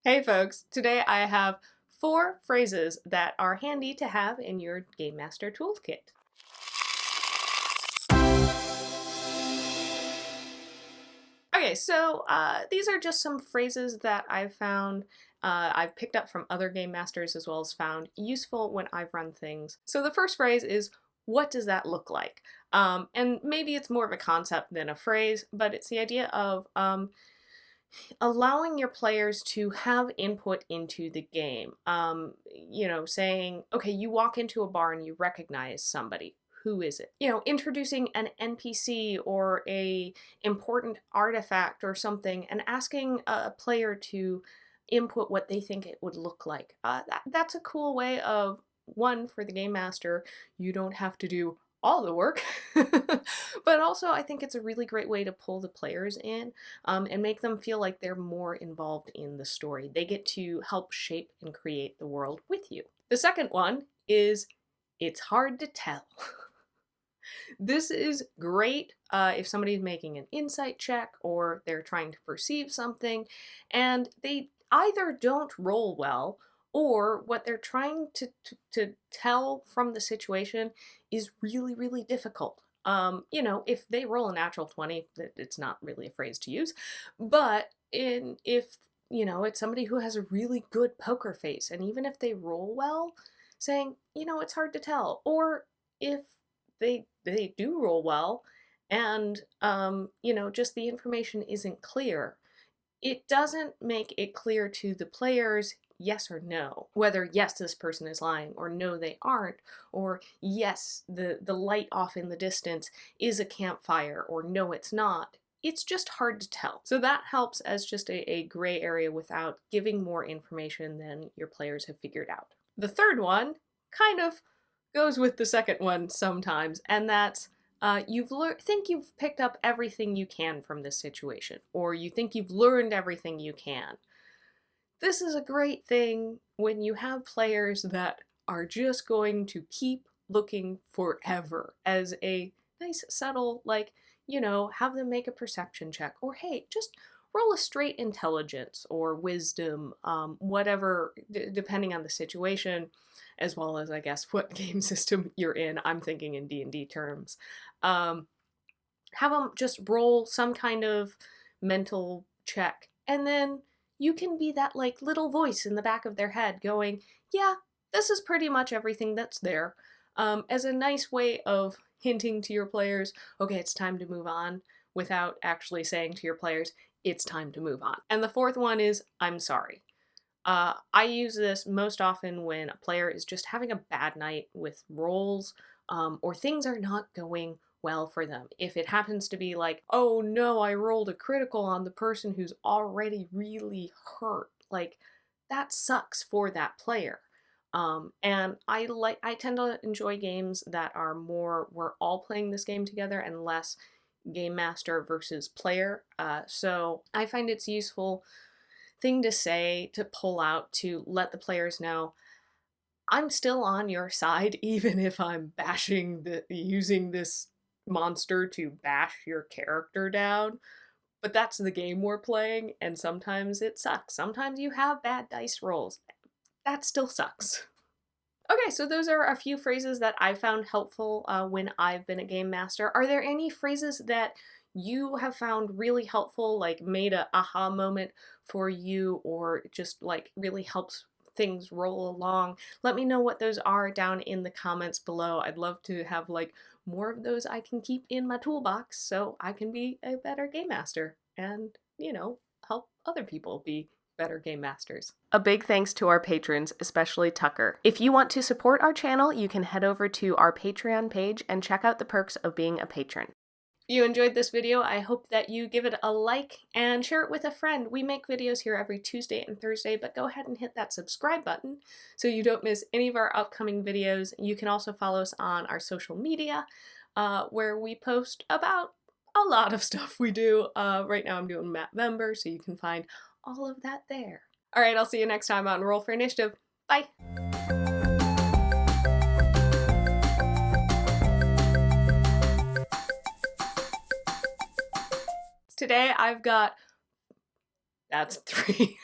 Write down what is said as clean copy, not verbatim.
Hey folks, today I have 4 phrases that are handy to have in your Game Master toolkit. Okay, so these are just some phrases that I've found, I've picked up from other Game Masters as well as found useful when I've run things. So the first phrase is, what does that look like? And maybe it's more of a concept than a phrase, but it's the idea of allowing your players to have input into the game. Saying, okay, you walk into a bar and you recognize somebody. Who is it? Introducing an NPC or a important artifact or something and asking a player to input what they think it would look like. That's a cool way of, one, for the game master, you don't have to do all the work, but also I think it's a really great way to pull the players in and make them feel like they're more involved in the story. They get to help shape and create the world with you. The second one is, it's hard to tell. This is great if somebody's making an insight check or they're trying to perceive something and they either don't roll well, or what they're trying to tell from the situation is really, really difficult. If they roll a natural 20, it's not really a phrase to use, but if it's somebody who has a really good poker face, and even if they roll well, saying, it's hard to tell, or if they do roll well and just the information isn't clear, it doesn't make it clear to the players yes or no, whether yes, this person is lying, or no, they aren't, or yes, the light off in the distance is a campfire, or no, it's not. It's just hard to tell. So that helps as just a gray area without giving more information than your players have figured out. The third one kind of goes with the second one sometimes, and that's you think you've picked up everything you can from this situation, or you think you've learned everything you can. This is a great thing when you have players that are just going to keep looking forever as a nice, subtle, have them make a perception check, or hey, just roll a straight intelligence or wisdom, whatever, depending on the situation, as well as, I guess, what game system you're in. I'm thinking in D&D terms. Have them just roll some kind of mental check, and then you can be that little voice in the back of their head going, yeah, this is pretty much everything that's there, as a nice way of hinting to your players, okay, it's time to move on, without actually saying to your players, it's time to move on. And the fourth one is, I'm sorry. I use this most often when a player is just having a bad night with rolls, or things are not going well for them. If it happens to be like, oh no, I rolled a critical on the person who's already really hurt, that sucks for that player. And I tend to enjoy games that are more, we're all playing this game together, and less game master versus player. So I find it's useful thing to say, to pull out, to let the players know, I'm still on your side, even if I'm using this monster to bash your character down. But that's the game we're playing, and sometimes it sucks. Sometimes you have bad dice rolls. That still sucks. Okay, so those are a few phrases that I found helpful when I've been a game master. Are there any phrases that you have found really helpful, made a aha moment for you, or just really helps things roll along? Let me know what those are down in the comments below. I'd love to have more of those I can keep in my toolbox so I can be a better game master and, help other people be better game masters. A big thanks to our patrons, especially Tucker. If you want to support our channel, you can head over to our Patreon page and check out the perks of being a patron. If you enjoyed this video, I hope that you give it a like and share it with a friend. We make videos here every Tuesday and Thursday, but go ahead and hit that subscribe button so you don't miss any of our upcoming videos. You can also follow us on our social media, where we post about a lot of stuff we do. Right now I'm doing Mapvember, so you can find all of that there. All right, I'll see you next time on Roll for Initiative. Bye! Today I've got, that's 3.